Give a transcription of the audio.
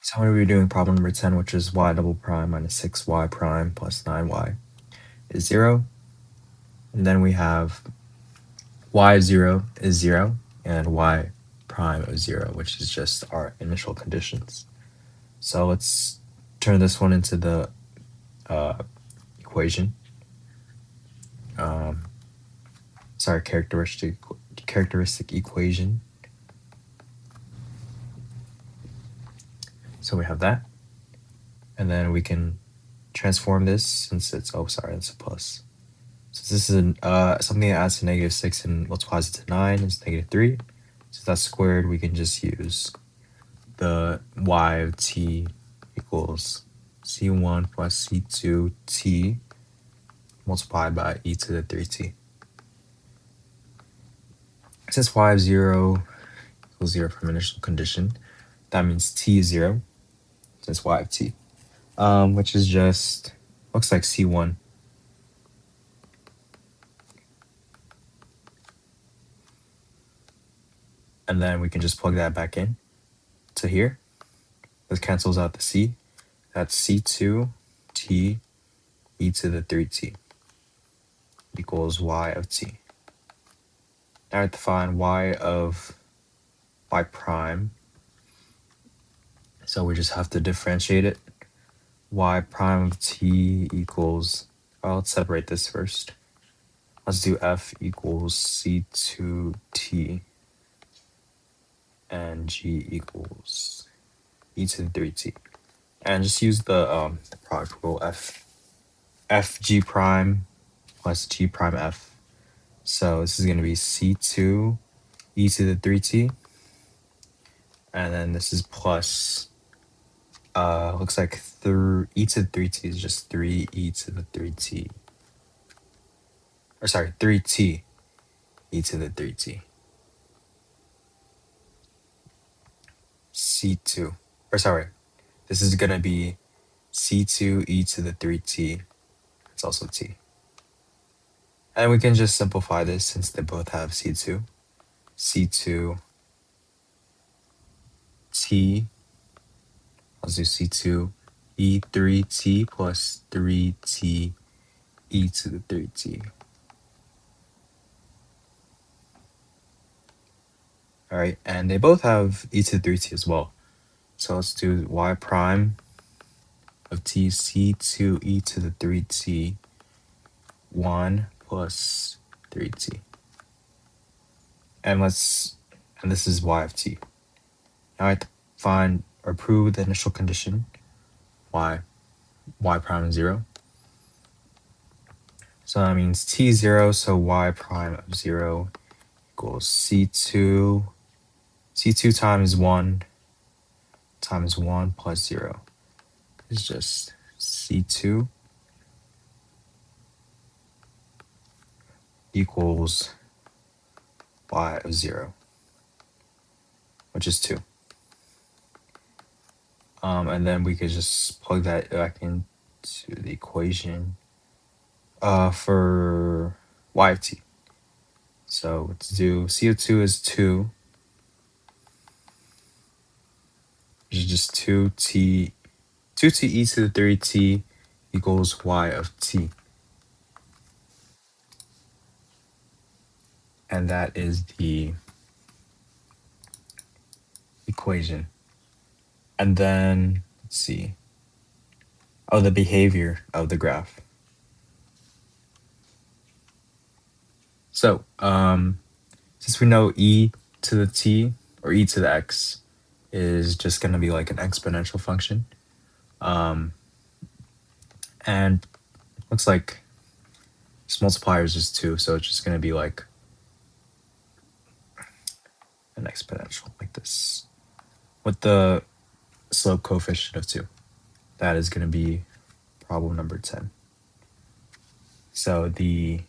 So I'm going to be doing problem number 10, which is y double prime minus 6y prime plus 9y is 0. And then we have y0 is 0 and y prime is 0, which is just our initial conditions. So let's turn this one into the equation. Characteristic equation. So we have that. And then we can transform this since it's, it's a plus. So this is something that adds to -6 and multiplies it to 9 is -3. So that's squared. We can just use the y of t equals c1 plus c2t multiplied by e to the 3t. Since y of 0 equals 0 from initial condition, that means t is 0 since y of t, which is just, looks like c1. And then we can just plug that back in to here. This cancels out the c. That's c2t e to the 3t equals y of t. Now I have to find y of y prime. So we just have to differentiate it. Y prime of t equals, well, let's separate this first. Let's do f equals c2t and g equals e to the 3t. And just use the product rule, f g prime plus g prime f. So this is going to be c2 e to the 3t. And then this is plus, looks like e to the 3t is just 3e to the 3t. Or sorry, 3t e to the 3t. C2, or sorry, this is going to be c2 e to the 3t. It's also t. And we can just simplify this since they both have c2. c2 t, let's do c2 e3t plus 3t e to the 3t. All right, and they both have e to the 3t as well. So let's do y prime of t c2 e to the 3t 1 plus 3t. And this is y of t. Now I have to find or prove the initial condition, y prime is 0. So that means t 0, so y prime of 0 equals c2 times 1 plus 0 is just c2 equals y of 0, which is 2. And then we could just plug that back into the equation for y of t. So let's do CO2 is 2, which is just 2t e to the 3t equals y of t. And that is the equation. And then, let's see. Oh, the behavior of the graph. So, since we know e to the t or e to the x is just going to be like an exponential function. And looks like this multiplier is just 2, so it's just going to be like an exponential like this with the slope coefficient of 2. That is going to be problem number 10. So the